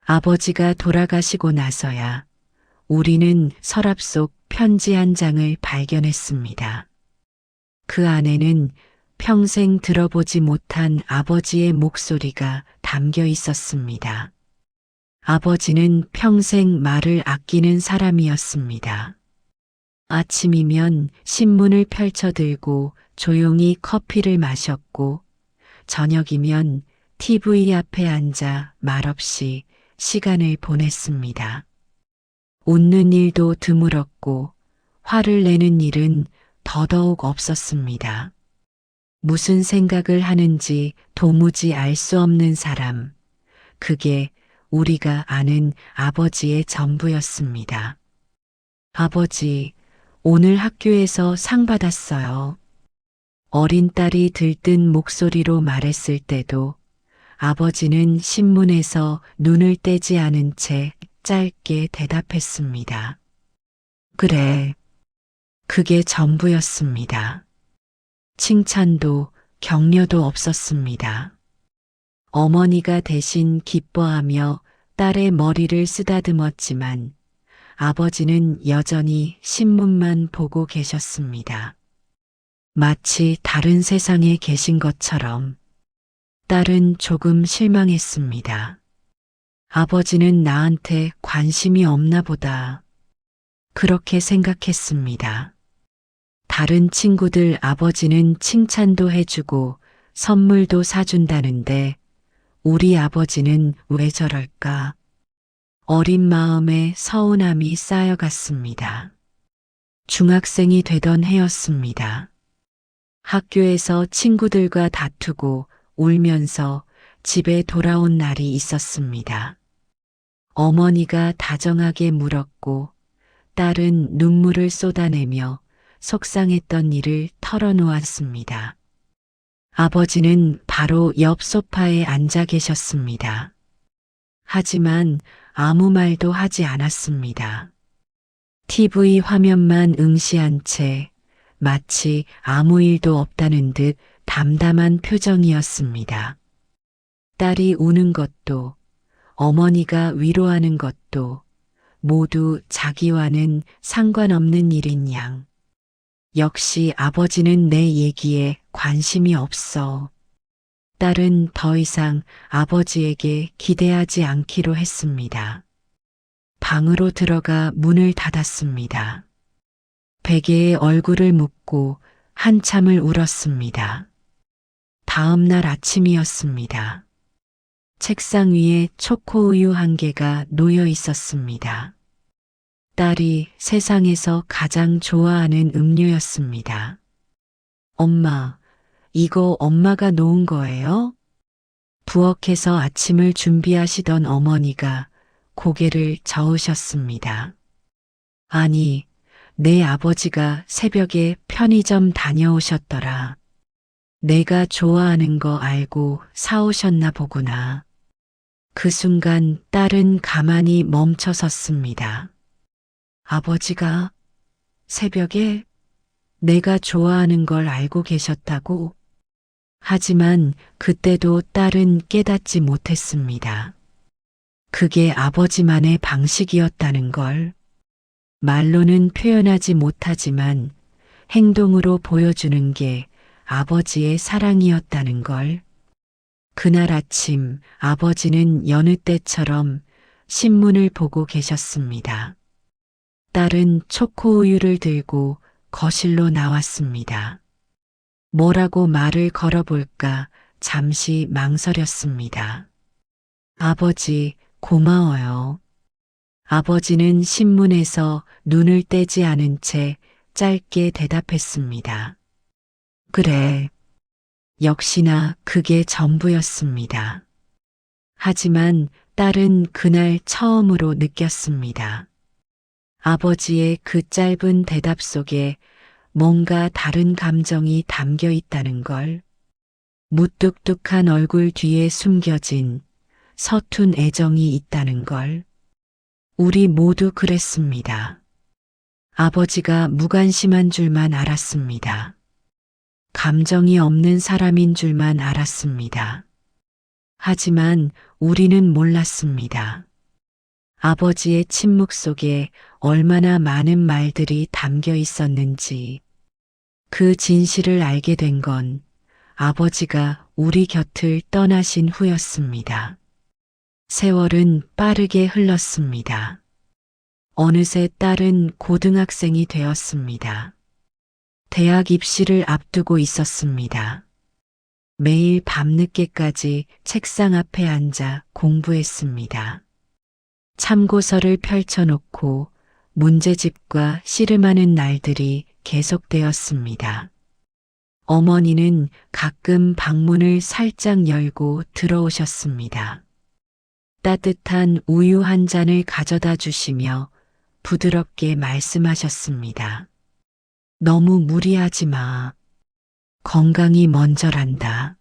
아버지가 돌아가시고 나서야 우리는 서랍 속 편지 한 장을 발견했습니다. 그 안에는 평생 들어보지 못한 아버지의 목소리가 담겨 있었습니다. 아버지는 평생 말을 아끼는 사람이었습니다. 아침이면 신문을 펼쳐들고 조용히 커피를 마셨고, 저녁이면 TV 앞에 앉아 말없이 시간을 보냈습니다. 웃는 일도 드물었고 화를 내는 일은 더더욱 없었습니다. 무슨 생각을 하는지 도무지 알 수 없는 사람, 그게 우리가 아는 아버지의 전부였습니다. 아버지, 오늘 학교에서 상 받았어요. 어린 딸이 들뜬 목소리로 말했을 때도 아버지는 신문에서 눈을 떼지 않은 채 짧게 대답했습니다. 그래. 그게 전부였습니다. 칭찬도 격려도 없었습니다. 어머니가 대신 기뻐하며 딸의 머리를 쓰다듬었지만 아버지는 여전히 신문만 보고 계셨습니다. 마치 다른 세상에 계신 것처럼. 딸은 조금 실망했습니다. 아버지는 나한테 관심이 없나 보다. 그렇게 생각했습니다. 다른 친구들 아버지는 칭찬도 해주고 선물도 사준다는데 우리 아버지는 왜 저럴까? 어린 마음에 서운함이 쌓여갔습니다. 중학생이 되던 해였습니다. 학교에서 친구들과 다투고 울면서 집에 돌아온 날이 있었습니다. 어머니가 다정하게 물었고 딸은 눈물을 쏟아내며 속상했던 일을 털어놓았습니다. 아버지는 바로 옆 소파에 앉아 계셨습니다. 하지만 아무 말도 하지 않았습니다. TV 화면만 응시한 채 마치 아무 일도 없다는 듯 담담한 표정이었습니다. 딸이 우는 것도 어머니가 위로하는 것도 모두 자기와는 상관없는 일인 양. 역시 아버지는 내 얘기에 관심이 없어. 딸은 더 이상 아버지에게 기대하지 않기로 했습니다. 방으로 들어가 문을 닫았습니다. 베개에 얼굴을 묻고 한참을 울었습니다. 다음 날 아침이었습니다. 책상 위에 초코우유 한 개가 놓여 있었습니다. 딸이 세상에서 가장 좋아하는 음료였습니다. 엄마, 이거 엄마가 놓은 거예요? 부엌에서 아침을 준비하시던 어머니가 고개를 저으셨습니다. 아니, 내 아버지가 새벽에 편의점 다녀오셨더라. 내가 좋아하는 거 알고 사오셨나 보구나. 그 순간 딸은 가만히 멈춰 섰습니다. 아버지가 새벽에 내가 좋아하는 걸 알고 계셨다고? 하지만 그때도 딸은 깨닫지 못했습니다. 그게 아버지만의 방식이었다는 걸. 말로는 표현하지 못하지만 행동으로 보여주는 게 아버지의 사랑이었다는 걸. 그날 아침 아버지는 여느 때처럼 신문을 보고 계셨습니다. 딸은 초코우유를 들고 거실로 나왔습니다. 뭐라고 말을 걸어볼까 잠시 망설였습니다. 아버지, 고마워요. 아버지는 신문에서 눈을 떼지 않은 채 짧게 대답했습니다. 그래. 역시나 그게 전부였습니다. 하지만 딸은 그날 처음으로 느꼈습니다. 아버지의 그 짧은 대답 속에 뭔가 다른 감정이 담겨 있다는 걸. 무뚝뚝한 얼굴 뒤에 숨겨진 서툰 애정이 있다는 걸. 우리 모두 그랬습니다. 아버지가 무관심한 줄만 알았습니다. 감정이 없는 사람인 줄만 알았습니다. 하지만 우리는 몰랐습니다. 아버지의 침묵 속에 얼마나 많은 말들이 담겨 있었는지 그 진실을 알게 된 건 아버지가 우리 곁을 떠나신 후였습니다. 세월은 빠르게 흘렀습니다. 어느새 딸은 고등학생이 되었습니다. 대학 입시를 앞두고 있었습니다. 매일 밤늦게까지 책상 앞에 앉아 공부했습니다. 참고서를 펼쳐놓고 문제집과 씨름하는 날들이 계속되었습니다. 어머니는 가끔 방문을 살짝 열고 들어오셨습니다. 따뜻한 우유 한 잔을 가져다 주시며 부드럽게 말씀하셨습니다. 너무 무리하지 마. 건강이 먼저란다.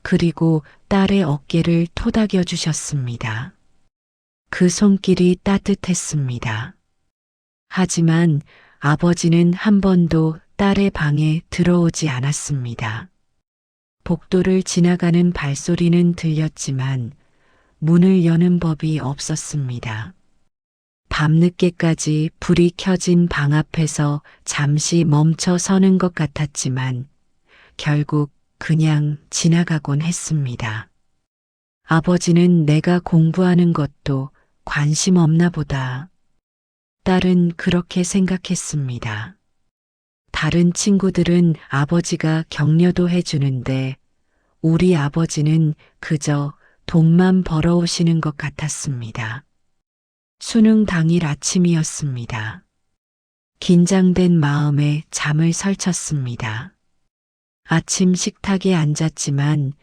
그리고 딸의 어깨를 토닥여 주셨습니다. 그 손길이 따뜻했습니다. 하지만 아버지는 한 번도 딸의 방에 들어오지 않았습니다. 복도를 지나가는 발소리는 들렸지만 문을 여는 법이 없었습니다. 밤늦게까지 불이 켜진 방 앞에서 잠시 멈춰 서는 것 같았지만 결국 그냥 지나가곤 했습니다. 아버지는 내가 공부하는 것도 관심 없나 보다. 딸은 그렇게 생각했습니다. 다른 친구들은 아버지가 격려도 해주는데 우리 아버지는 그저 돈만 벌어오시는 것 같았습니다. 수능 당일 아침이었습니다. 긴장된 마음에 잠을 설쳤습니다. 아침 식탁에 앉았지만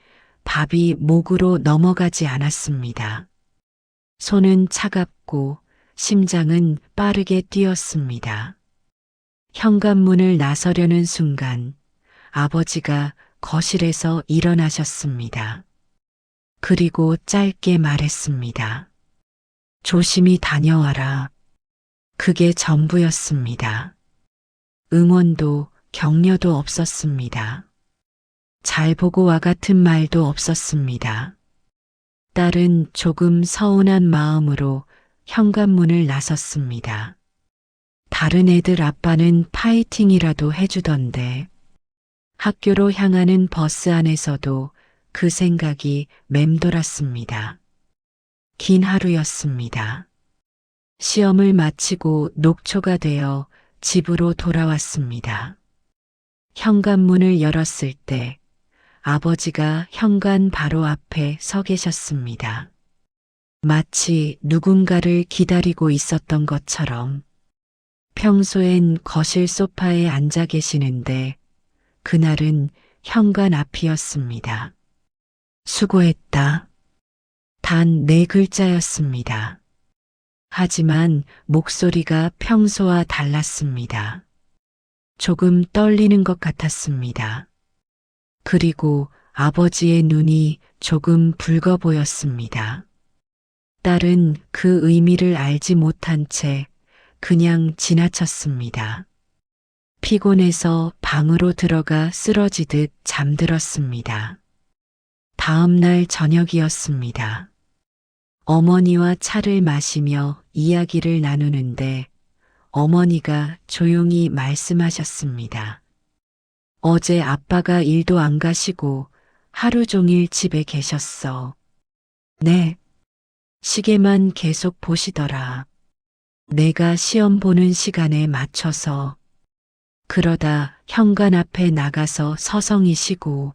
밥이 목으로 넘어가지 않았습니다. 손은 차갑고 심장은 빠르게 뛰었습니다. 현관문을 나서려는 순간 아버지가 거실에서 일어나셨습니다. 그리고 짧게 말했습니다. 조심히 다녀와라. 그게 전부였습니다. 응원도 격려도 없었습니다. 잘 보고 와 같은 말도 없었습니다. 딸은 조금 서운한 마음으로 현관문을 나섰습니다. 다른 애들 아빠는 파이팅이라도 해주던데. 학교로 향하는 버스 안에서도 그 생각이 맴돌았습니다. 긴 하루였습니다. 시험을 마치고 녹초가 되어 집으로 돌아왔습니다. 현관문을 열었을 때 아버지가 현관 바로 앞에 서 계셨습니다. 마치 누군가를 기다리고 있었던 것처럼. 평소엔 거실 소파에 앉아 계시는데 그날은 현관 앞이었습니다. 수고했다. 단 4글자였습니다. 하지만 목소리가 평소와 달랐습니다. 조금 떨리는 것 같았습니다. 그리고 아버지의 눈이 조금 붉어 보였습니다. 딸은 그 의미를 알지 못한 채 그냥 지나쳤습니다. 피곤해서 방으로 들어가 쓰러지듯 잠들었습니다. 다음 날 저녁이었습니다. 어머니와 차를 마시며 이야기를 나누는데 어머니가 조용히 말씀하셨습니다. 어제 아빠가 일도 안 가시고 하루 종일 집에 계셨어. 네. 시계만 계속 보시더라. 내가 시험 보는 시간에 맞춰서. 그러다 현관 앞에 나가서 서성이시고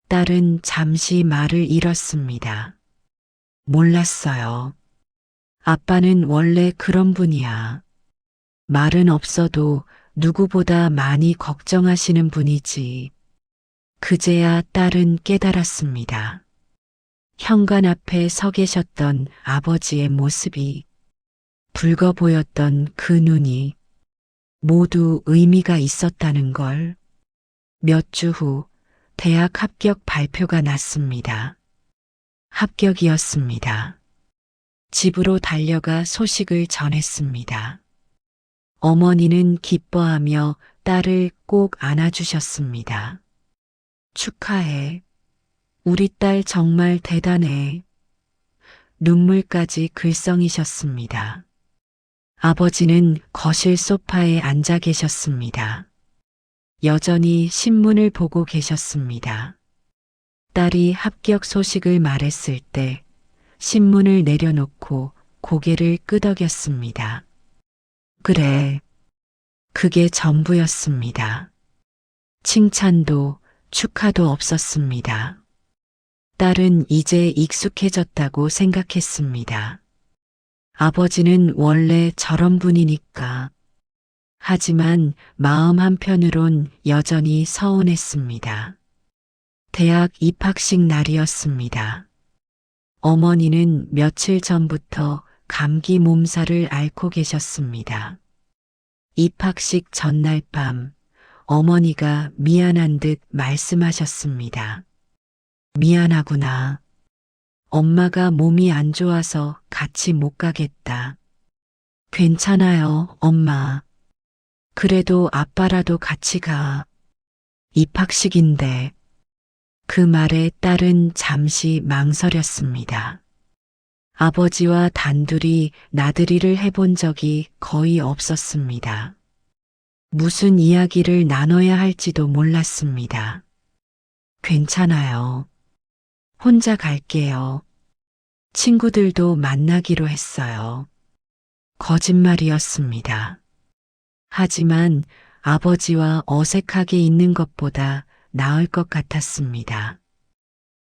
딸은 잠시 말을 잃었습니다. 몰랐어요. 아빠는 원래 그런 분이야. 말은 없어도 누구보다 많이 걱정하시는 분이지. 그제야 딸은 깨달았습니다. 현관 앞에 서 계셨던 아버지의 모습이, 붉어 보였던 그 눈이 모두 의미가 있었다는 걸. 몇 주 후 대학 합격 발표가 났습니다. 합격이었습니다. 집으로 달려가 소식을 전했습니다. 어머니는 기뻐하며 딸을 꼭 안아주셨습니다. 축하해. 우리 딸 정말 대단해. 눈물까지 글썽이셨습니다. 아버지는 거실 소파에 앉아 계셨습니다. 여전히 신문을 보고 계셨습니다. 딸이 합격 소식을 말했을 때 신문을 내려놓고 고개를 끄덕였습니다. 그래, 그게 전부였습니다. 칭찬도 축하도 없었습니다. 딸은 이제 익숙해졌다고 생각했습니다. 아버지는 원래 저런 분이니까. 하지만 마음 한편으론 여전히 서운했습니다. 대학 입학식 날이었습니다. 어머니는 며칠 전부터 감기 몸살을 앓고 계셨습니다. 입학식 전날 밤 어머니가 미안한 듯 말씀하셨습니다. 미안하구나. 엄마가 몸이 안 좋아서 같이 못 가겠다. 괜찮아요, 엄마. 그래도 아빠라도 같이 가. 입학식인데. 그 말에 딸은 잠시 망설였습니다. 아버지와 단둘이 나들이를 해본 적이 거의 없었습니다. 무슨 이야기를 나눠야 할지도 몰랐습니다. 괜찮아요. 혼자 갈게요. 친구들도 만나기로 했어요. 거짓말이었습니다. 하지만 아버지와 어색하게 있는 것보다 나을 것 같았습니다.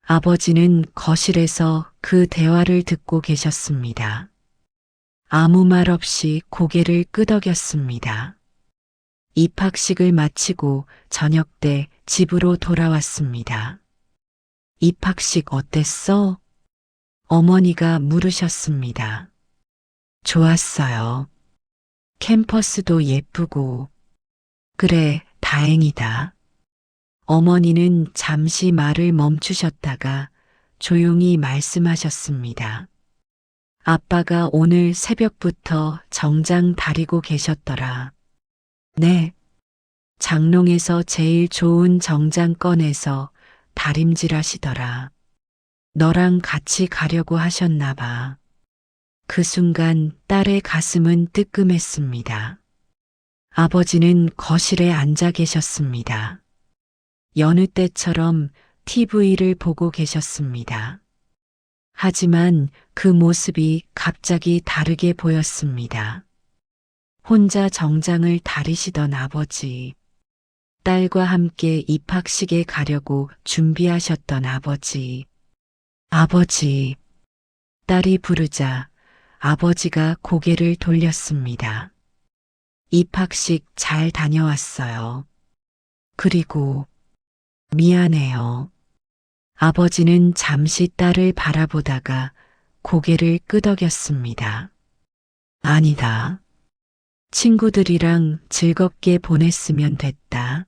아버지는 거실에서 그 대화를 듣고 계셨습니다. 아무 말 없이 고개를 끄덕였습니다. 입학식을 마치고 저녁 때 집으로 돌아왔습니다. 입학식 어땠어? 어머니가 물으셨습니다. 좋았어요. 캠퍼스도 예쁘고. 그래, 다행이다. 어머니는 잠시 말을 멈추셨다가 조용히 말씀하셨습니다. 아빠가 오늘 새벽부터 정장 다리고 계셨더라. 네. 장롱에서 제일 좋은 정장 꺼내서 다림질 하시더라. 너랑 같이 가려고 하셨나 봐. 그 순간 딸의 가슴은 뜨끔했습니다. 아버지는 거실에 앉아 계셨습니다. 여느 때처럼 TV를 보고 계셨습니다. 하지만 그 모습이 갑자기 다르게 보였습니다. 혼자 정장을 다리시던 아버지, 딸과 함께 입학식에 가려고 준비하셨던 아버지, 딸이 부르자 아버지가 고개를 돌렸습니다. 입학식 잘 다녀왔어요. 그리고 미안해요. 아버지는 잠시 딸을 바라보다가 고개를 끄덕였습니다. 아니다. 친구들이랑 즐겁게 보냈으면 됐다.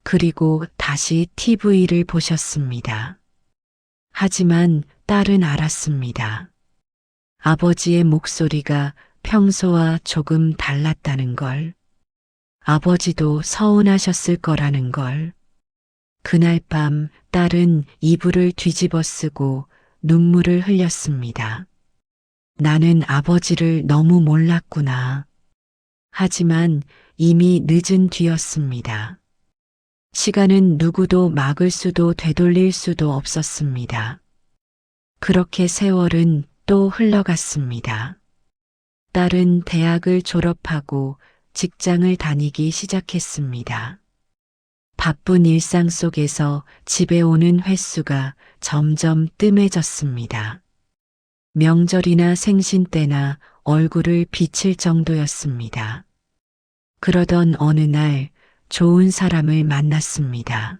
그리고 다시 TV를 보셨습니다. 하지만 딸은 알았습니다. 아버지의 목소리가 평소와 조금 달랐다는 걸. 아버지도 서운하셨을 거라는 걸. 그날 밤 딸은 이불을 뒤집어 쓰고 눈물을 흘렸습니다. 나는 아버지를 너무 몰랐구나. 하지만 이미 늦은 뒤였습니다. 시간은 누구도 막을 수도 되돌릴 수도 없었습니다. 그렇게 세월은 또 흘러갔습니다. 딸은 대학을 졸업하고 직장을 다니기 시작했습니다. 바쁜 일상 속에서 집에 오는 횟수가 점점 뜸해졌습니다. 명절이나 생신 때나 얼굴을 비칠 정도였습니다. 그러던 어느 날 좋은 사람을 만났습니다.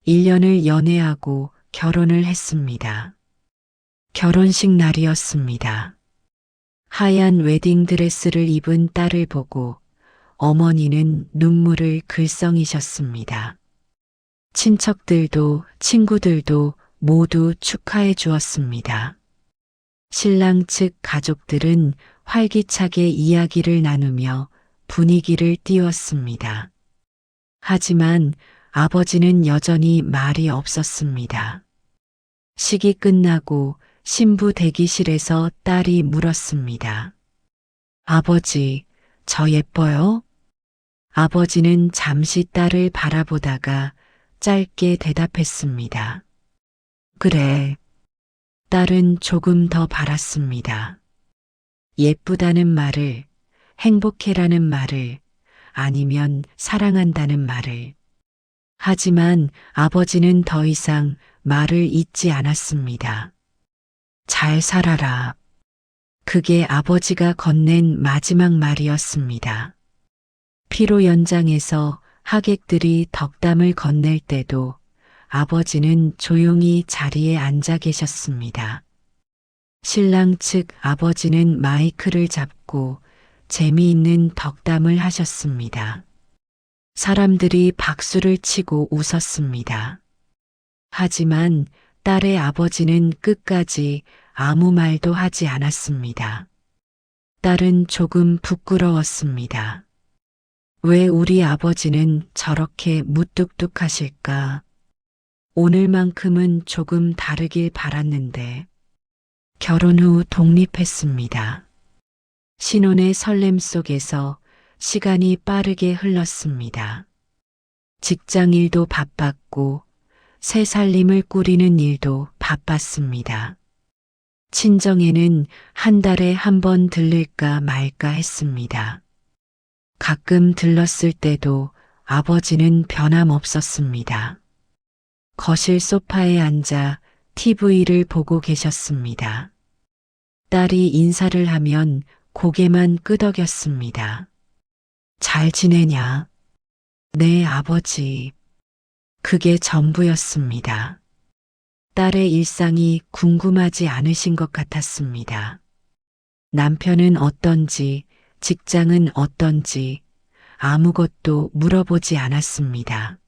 1년을 연애하고 결혼을 했습니다. 결혼식 날이었습니다. 하얀 웨딩드레스를 입은 딸을 보고 어머니는 눈물을 글썽이셨습니다. 친척들도 친구들도 모두 축하해 주었습니다. 신랑 측 가족들은 활기차게 이야기를 나누며 분위기를 띄웠습니다. 하지만 아버지는 여전히 말이 없었습니다. 식이 끝나고 신부 대기실에서 딸이 물었습니다. 아버지, 저 예뻐요? 아버지는 잠시 딸을 바라보다가 짧게 대답했습니다. 그래. 딸은 조금 더 바랐습니다. 예쁘다는 말을, 행복해라는 말을, 아니면 사랑한다는 말을. 하지만 아버지는 더 이상 말을 잇지 않았습니다. 잘 살아라. 그게 아버지가 건넨 마지막 말이었습니다. 피로 연장에서 하객들이 덕담을 건넬 때도 아버지는 조용히 자리에 앉아 계셨습니다. 신랑 측 아버지는 마이크를 잡고 재미있는 덕담을 하셨습니다. 사람들이 박수를 치고 웃었습니다. 하지만 딸의 아버지는 끝까지 아무 말도 하지 않았습니다. 딸은 조금 부끄러웠습니다. 왜 우리 아버지는 저렇게 무뚝뚝하실까? 오늘만큼은 조금 다르길 바랐는데. 결혼 후 독립했습니다. 신혼의 설렘 속에서 시간이 빠르게 흘렀습니다. 직장 일도 바빴고 새 살림을 꾸리는 일도 바빴습니다. 친정에는 한 달에 한 번 들를까 말까 했습니다. 가끔 들렀을 때도 아버지는 변함없었습니다. 거실 소파에 앉아 TV를 보고 계셨습니다. 딸이 인사를 하면 고개만 끄덕였습니다. 잘 지내냐? 네, 아버지. 그게 전부였습니다. 딸의 일상이 궁금하지 않으신 것 같았습니다. 남편은 어떤지, 직장은 어떤지 아무것도 물어보지 않았습니다.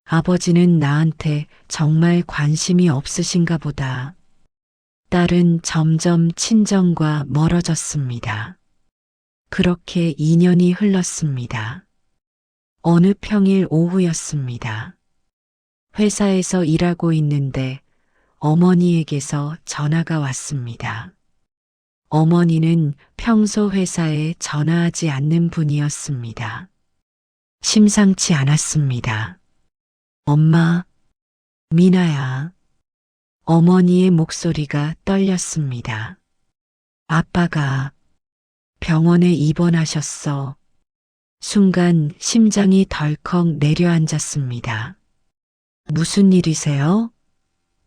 아버지는 나한테 정말 관심이 없으신가 보다. 딸은 점점 친정과 멀어졌습니다. 그렇게 2년이 흘렀습니다. 어느 평일 오후였습니다. 회사에서 일하고 있는데 어머니에게서 전화가 왔습니다. 어머니는 평소 회사에 전화하지 않는 분이었습니다. 심상치 않았습니다. 엄마, 미나야. 어머니의 목소리가 떨렸습니다. 아빠가 병원에 입원하셨어. 순간 심장이 덜컥 내려앉았습니다. 무슨 일이세요?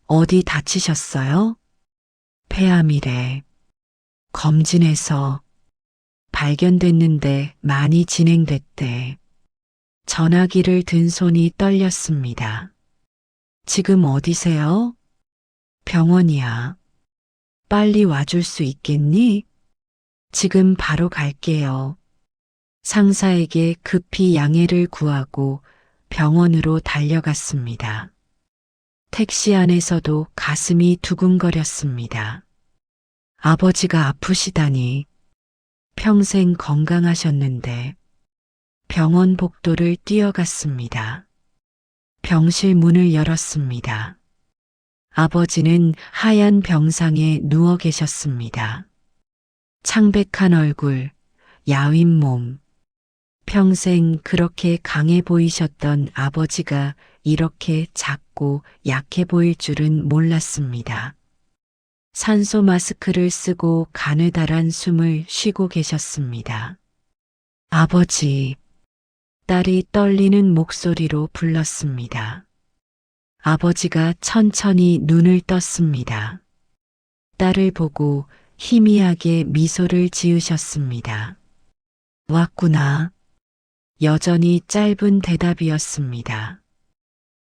어디 다치셨어요? 폐암이래. 검진해서 발견됐는데 많이 진행됐대. 전화기를 든 손이 떨렸습니다. 지금 어디세요? 병원이야. 빨리 와줄 수 있겠니? 지금 바로 갈게요. 상사에게 급히 양해를 구하고 병원으로 달려갔습니다. 택시 안에서도 가슴이 두근거렸습니다. 아버지가 아프시다니. 평생 건강하셨는데. 병원 복도를 뛰어갔습니다. 병실 문을 열었습니다. 아버지는 하얀 병상에 누워 계셨습니다. 창백한 얼굴, 야윈 몸. 평생 그렇게 강해 보이셨던 아버지가 이렇게 작고 약해 보일 줄은 몰랐습니다. 산소 마스크를 쓰고 가느다란 숨을 쉬고 계셨습니다. 아버지, 딸이 떨리는 목소리로 불렀습니다. 아버지가 천천히 눈을 떴습니다. 딸을 보고 희미하게 미소를 지으셨습니다. 왔구나. 여전히 짧은 대답이었습니다.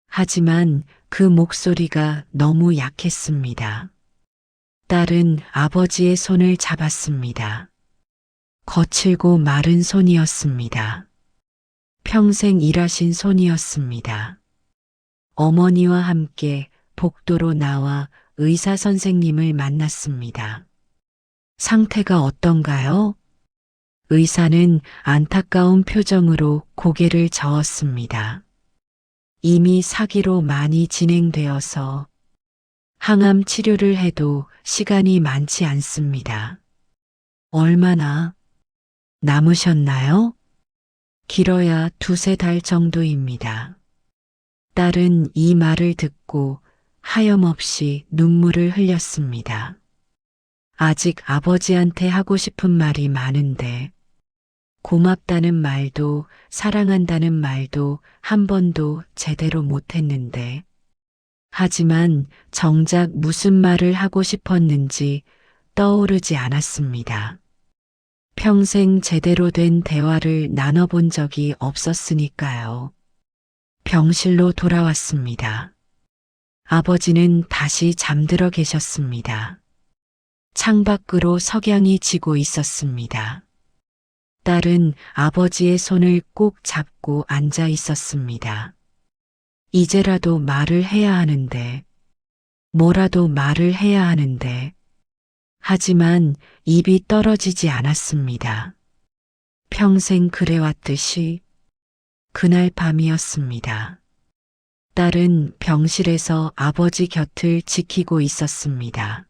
하지만 그 목소리가 너무 약했습니다. 딸은 아버지의 손을 잡았습니다. 거칠고 마른 손이었습니다. 평생 일하신 손이었습니다. 어머니와 함께 복도로 나와 의사 선생님을 만났습니다. 상태가 어떤가요? 의사는 안타까운 표정으로 고개를 저었습니다. 이미 사기로 많이 진행되어서 항암 치료를 해도 시간이 많지 않습니다. 얼마나 남으셨나요? 길어야 두세 달 정도입니다. 딸은 이 말을 듣고 하염없이 눈물을 흘렸습니다. 아직 아버지한테 하고 싶은 말이 많은데 고맙다는 말도 사랑한다는 말도 한 번도 제대로 못했는데 하지만 정작 무슨 말을 하고 싶었는지 떠오르지 않았습니다. 평생 제대로 된 대화를 나눠본 적이 없었으니까요. 병실로 돌아왔습니다. 아버지는 다시 잠들어 계셨습니다. 창밖으로 석양이 지고 있었습니다. 딸은 아버지의 손을 꼭 잡고 앉아 있었습니다. 이제라도 말을 해야 하는데, 뭐라도 말을 해야 하는데, 하지만 입이 떨어지지 않았습니다. 평생 그래왔듯이 그날 밤이었습니다. 딸은 병실에서 아버지 곁을 지키고 있었습니다.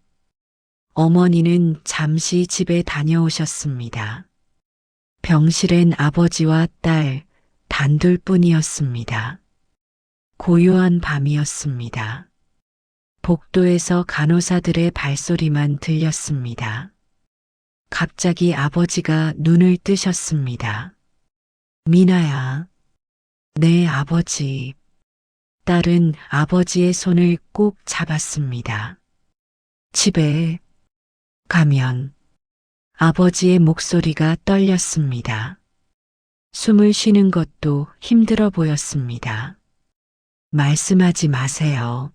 어머니는 잠시 집에 다녀오셨습니다. 병실엔 아버지와 딸 단둘뿐이었습니다. 고요한 밤이었습니다. 복도에서 간호사들의 발소리만 들렸습니다. 갑자기 아버지가 눈을 뜨셨습니다. 미나야, 네 아버지. 딸은 아버지의 손을 꼭 잡았습니다. 집에 가면 아버지의 목소리가 떨렸습니다. 숨을 쉬는 것도 힘들어 보였습니다. 말씀하지 마세요.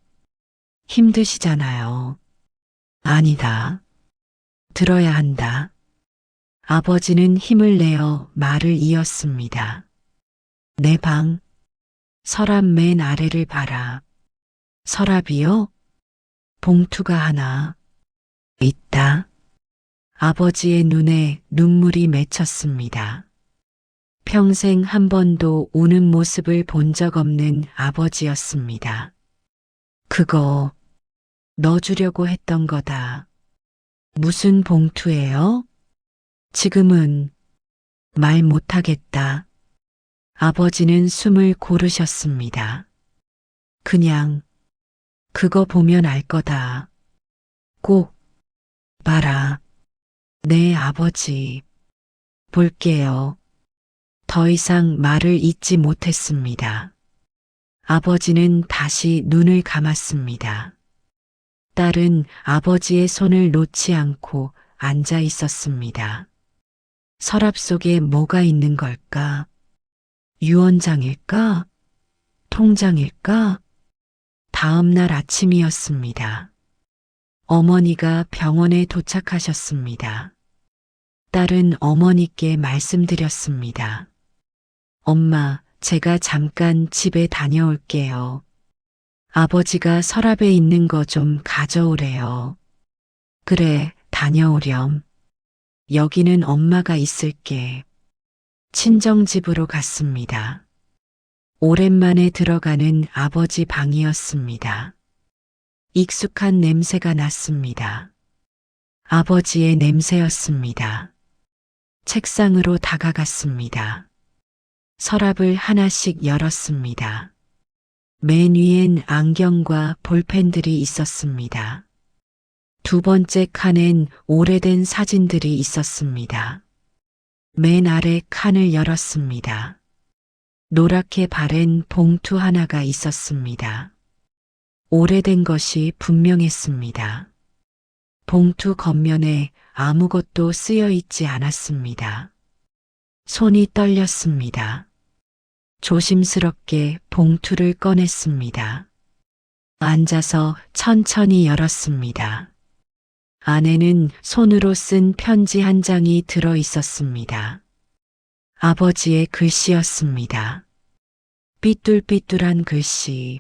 힘드시잖아요. 아니다. 들어야 한다. 아버지는 힘을 내어 말을 이었습니다. 내 방, 서랍 맨 아래를 봐라. 서랍이요? 봉투가 하나 있다. 아버지의 눈에 눈물이 맺혔습니다. 평생 한 번도 우는 모습을 본 적 없는 아버지였습니다. 그거 넣어주려고 했던 거다. 무슨 봉투예요? 지금은 말 못하겠다. 아버지는 숨을 고르셨습니다. 그냥 그거 보면 알 거다. 꼭 봐라. 네, 아버지. 볼게요. 더 이상 말을 잇지 못했습니다. 아버지는 다시 눈을 감았습니다. 딸은 아버지의 손을 놓지 않고 앉아 있었습니다. 서랍 속에 뭐가 있는 걸까? 유언장일까? 통장일까? 다음 날 아침이었습니다. 어머니가 병원에 도착하셨습니다. 딸은 어머니께 말씀드렸습니다. 엄마, 제가 잠깐 집에 다녀올게요. 아버지가 서랍에 있는 거 좀 가져오래요. 그래, 다녀오렴. 여기는 엄마가 있을게. 친정집으로 갔습니다. 오랜만에 들어가는 아버지 방이었습니다. 익숙한 냄새가 났습니다. 아버지의 냄새였습니다. 책상으로 다가갔습니다. 서랍을 하나씩 열었습니다. 맨 위엔 안경과 볼펜들이 있었습니다. 두 번째 칸엔 오래된 사진들이 있었습니다. 맨 아래 칸을 열었습니다. 노랗게 바랜 봉투 하나가 있었습니다. 오래된 것이 분명했습니다. 봉투 겉면에 아무것도 쓰여 있지 않았습니다. 손이 떨렸습니다. 조심스럽게 봉투를 꺼냈습니다. 앉아서 천천히 열었습니다. 안에는 손으로 쓴 편지 한 장이 들어 있었습니다. 아버지의 글씨였습니다. 삐뚤삐뚤한 글씨.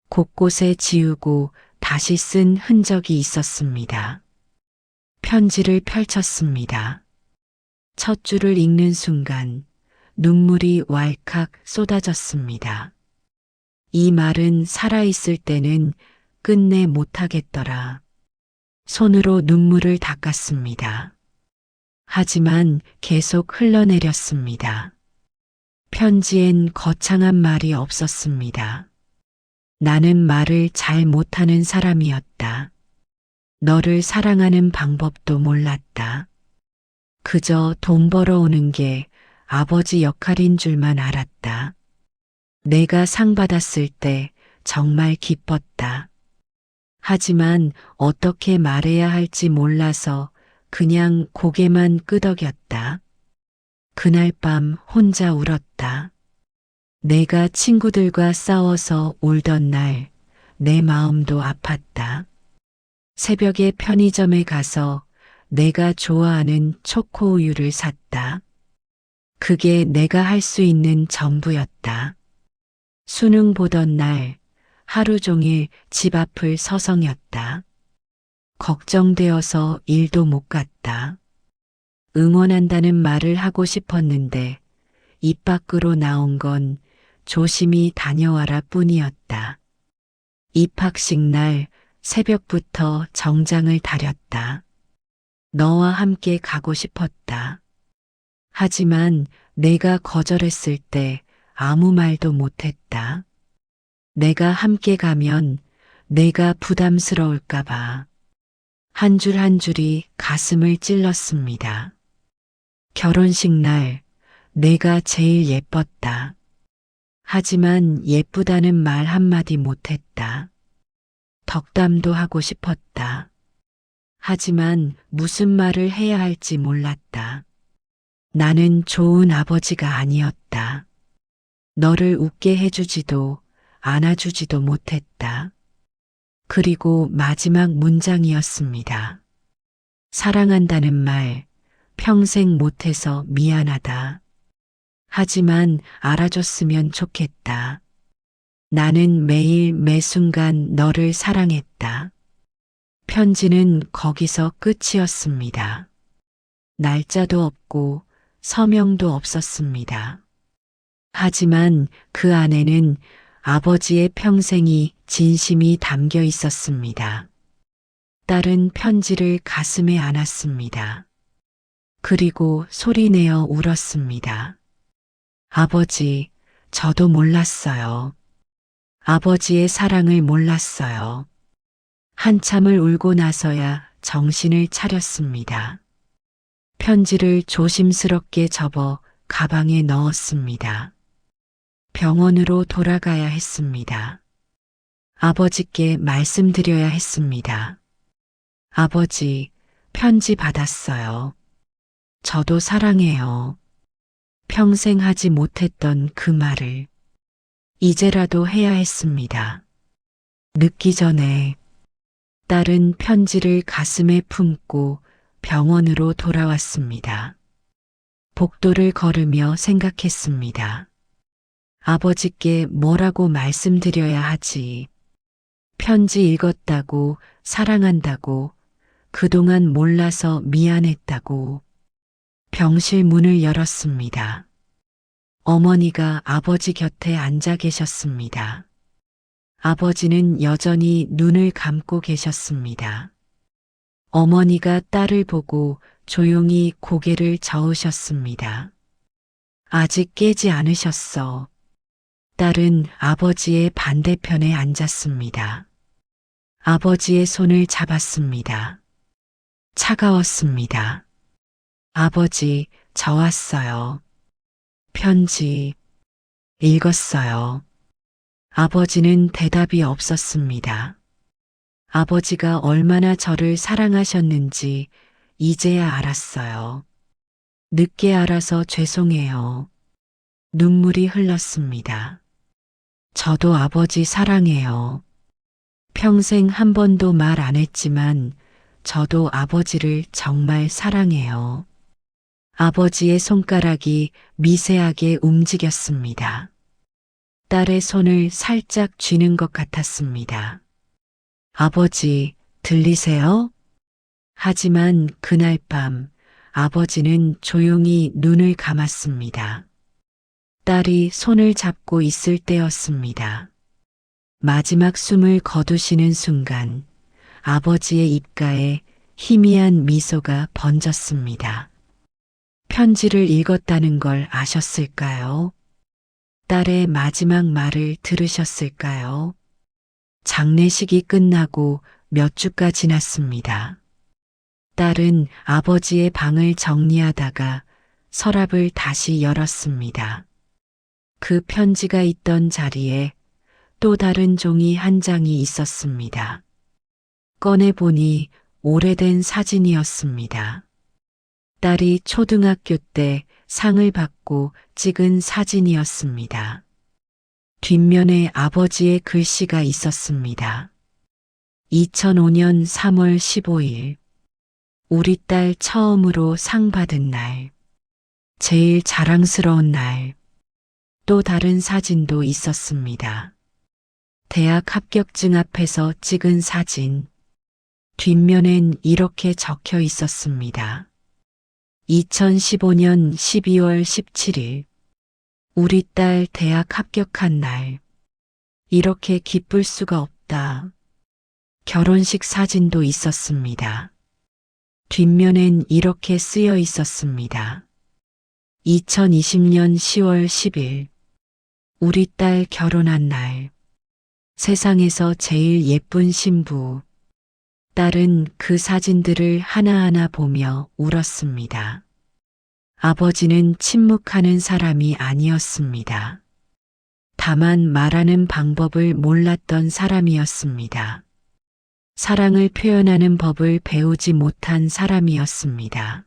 곳곳에 지우고 다시 쓴 흔적이 있었습니다. 편지를 펼쳤습니다. 첫 줄을 읽는 순간 눈물이 왈칵 쏟아졌습니다. 이 말은 살아있을 때는 끝내 못하겠더라. 손으로 눈물을 닦았습니다. 하지만 계속 흘러내렸습니다. 편지엔 거창한 말이 없었습니다. 나는 말을 잘 못하는 사람이었다. 너를 사랑하는 방법도 몰랐다. 그저 돈 벌어오는 게 아버지 역할인 줄만 알았다. 내가 상 받았을 때 정말 기뻤다. 하지만 어떻게 말해야 할지 몰라서 그냥 고개만 끄덕였다. 그날 밤 혼자 울었다. 내가 친구들과 싸워서 울던 날 내 마음도 아팠다. 새벽에 편의점에 가서 내가 좋아하는 초코우유를 샀다. 그게 내가 할 수 있는 전부였다. 수능 보던 날 하루 종일 집 앞을 서성였다. 걱정되어서 일도 못 갔다. 응원한다는 말을 하고 싶었는데 입 밖으로 나온 건 조심히 다녀와라 뿐이었다. 입학식 날 새벽부터 정장을 다렸다. 너와 함께 가고 싶었다. 하지만 내가 거절했을 때 아무 말도 못했다. 내가 함께 가면 내가 부담스러울까봐 한 줄 한 줄이 가슴을 찔렀습니다. 결혼식 날 내가 제일 예뻤다. 하지만 예쁘다는 말 한마디 못했다. 덕담도 하고 싶었다. 하지만 무슨 말을 해야 할지 몰랐다. 나는 좋은 아버지가 아니었다. 너를 웃게 해주지도 안아주지도 못했다. 그리고 마지막 문장이었습니다. 사랑한다는 말 평생 못해서 미안하다. 하지만 알아줬으면 좋겠다. 나는 매일 매순간 너를 사랑했다. 편지는 거기서 끝이었습니다. 날짜도 없고 서명도 없었습니다. 하지만 그 안에는 아버지의 평생이 진심이 담겨 있었습니다. 딸은 편지를 가슴에 안았습니다. 그리고 소리내어 울었습니다. 아버지, 저도 몰랐어요. 아버지의 사랑을 몰랐어요. 한참을 울고 나서야 정신을 차렸습니다. 편지를 조심스럽게 접어 가방에 넣었습니다. 병원으로 돌아가야 했습니다. 아버지께 말씀드려야 했습니다. 아버지, 편지 받았어요. 저도 사랑해요. 평생 하지 못했던 그 말을 이제라도 해야 했습니다. 늦기 전에 딸은 편지를 가슴에 품고 병원으로 돌아왔습니다. 복도를 걸으며 생각했습니다. 아버지께 뭐라고 말씀드려야 하지? 편지 읽었다고, 사랑한다고, 그동안 몰라서 미안했다고. 병실 문을 열었습니다. 어머니가 아버지 곁에 앉아 계셨습니다. 아버지는 여전히 눈을 감고 계셨습니다. 어머니가 딸을 보고 조용히 고개를 저으셨습니다. 아직 깨지 않으셨어. 딸은 아버지의 반대편에 앉았습니다. 아버지의 손을 잡았습니다. 차가웠습니다. 아버지, 저 왔어요. 편지 읽었어요. 아버지는 대답이 없었습니다. 아버지가 얼마나 저를 사랑하셨는지 이제야 알았어요. 늦게 알아서 죄송해요. 눈물이 흘렀습니다. 저도 아버지 사랑해요. 평생 한 번도 말 안 했지만 저도 아버지를 정말 사랑해요. 아버지의 손가락이 미세하게 움직였습니다. 딸의 손을 살짝 쥐는 것 같았습니다. 아버지, 들리세요? 하지만 그날 밤 아버지는 조용히 눈을 감았습니다. 딸이 손을 잡고 있을 때였습니다. 마지막 숨을 거두시는 순간 아버지의 입가에 희미한 미소가 번졌습니다. 편지를 읽었다는 걸 아셨을까요? 딸의 마지막 말을 들으셨을까요? 장례식이 끝나고 몇 주가 지났습니다. 딸은 아버지의 방을 정리하다가 서랍을 다시 열었습니다. 그 편지가 있던 자리에 또 다른 종이 한 장이 있었습니다. 꺼내보니 오래된 사진이었습니다. 딸이 초등학교 때 상을 받고 찍은 사진이었습니다. 뒷면에 아버지의 글씨가 있었습니다. 2005년 3월 15일. 우리 딸 처음으로 상 받은 날. 제일 자랑스러운 날. 또 다른 사진도 있었습니다. 대학 합격증 앞에서 찍은 사진. 뒷면엔 이렇게 적혀 있었습니다. 2015년 12월 17일. 우리 딸 대학 합격한 날. 이렇게 기쁠 수가 없다. 결혼식 사진도 있었습니다. 뒷면엔 이렇게 쓰여 있었습니다. 2020년 10월 10일. 우리 딸 결혼한 날. 세상에서 제일 예쁜 신부. 딸은 그 사진들을 하나하나 보며 울었습니다. 아버지는 침묵하는 사람이 아니었습니다. 다만 말하는 방법을 몰랐던 사람이었습니다. 사랑을 표현하는 법을 배우지 못한 사람이었습니다.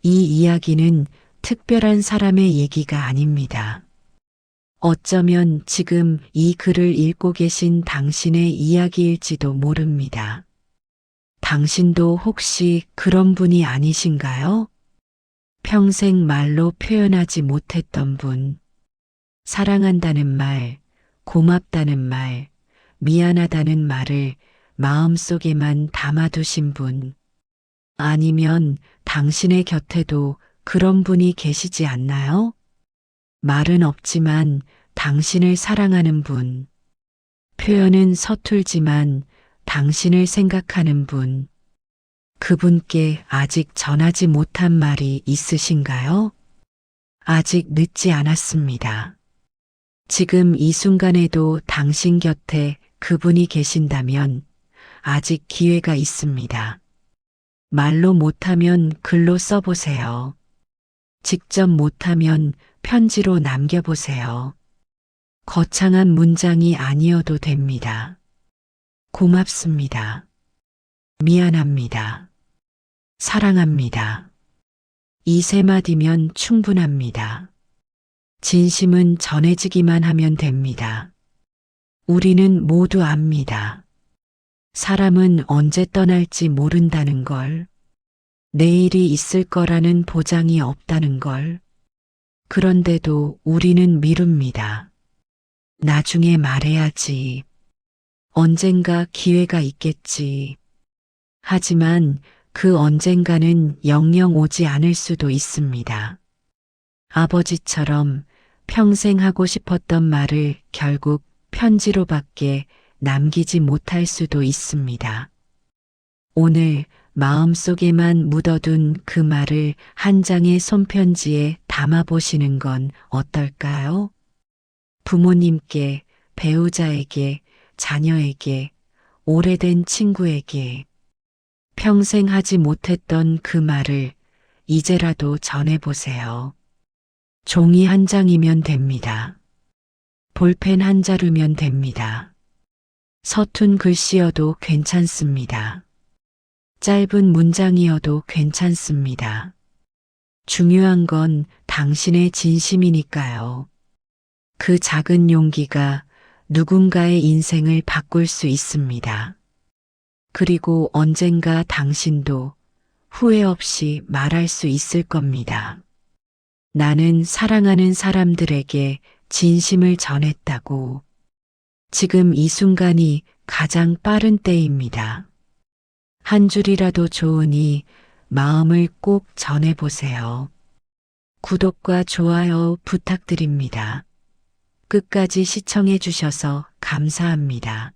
이 이야기는 특별한 사람의 얘기가 아닙니다. 어쩌면 지금 이 글을 읽고 계신 당신의 이야기일지도 모릅니다. 당신도 혹시 그런 분이 아니신가요? 평생 말로 표현하지 못했던 분. 사랑한다는 말, 고맙다는 말, 미안하다는 말을 마음속에만 담아두신 분. 아니면 당신의 곁에도 그런 분이 계시지 않나요? 말은 없지만 당신을 사랑하는 분. 표현은 서툴지만 당신을 생각하는 분. 그분께 아직 전하지 못한 말이 있으신가요? 아직 늦지 않았습니다. 지금 이 순간에도 당신 곁에 그분이 계신다면 아직 기회가 있습니다. 말로 못하면 글로 써보세요. 직접 못하면 편지로 남겨보세요. 거창한 문장이 아니어도 됩니다. 고맙습니다. 미안합니다. 사랑합니다. 이 세 마디면 충분합니다. 진심은 전해지기만 하면 됩니다. 우리는 모두 압니다. 사람은 언제 떠날지 모른다는 걸, 내일이 있을 거라는 보장이 없다는 걸, 그런데도 우리는 미룹니다. 나중에 말해야지. 언젠가 기회가 있겠지. 하지만 그 언젠가는 영영 오지 않을 수도 있습니다. 아버지처럼 평생 하고 싶었던 말을 결국 편지로밖에 남기지 못할 수도 있습니다. 오늘 마음속에만 묻어둔 그 말을 한 장의 손편지에 담아보시는 건 어떨까요? 부모님께, 배우자에게, 자녀에게, 오래된 친구에게 평생 하지 못했던 그 말을 이제라도 전해보세요. 종이 한 장이면 됩니다. 볼펜 한 자루면 됩니다. 서툰 글씨여도 괜찮습니다. 짧은 문장이어도 괜찮습니다. 중요한 건 당신의 진심이니까요. 그 작은 용기가 누군가의 인생을 바꿀 수 있습니다. 그리고 언젠가 당신도 후회 없이 말할 수 있을 겁니다. 나는 사랑하는 사람들에게 진심을 전했다고. 지금 이 순간이 가장 빠른 때입니다. 한 줄이라도 좋으니 마음을 꼭 전해보세요. 구독과 좋아요 부탁드립니다. 끝까지 시청해 주셔서 감사합니다.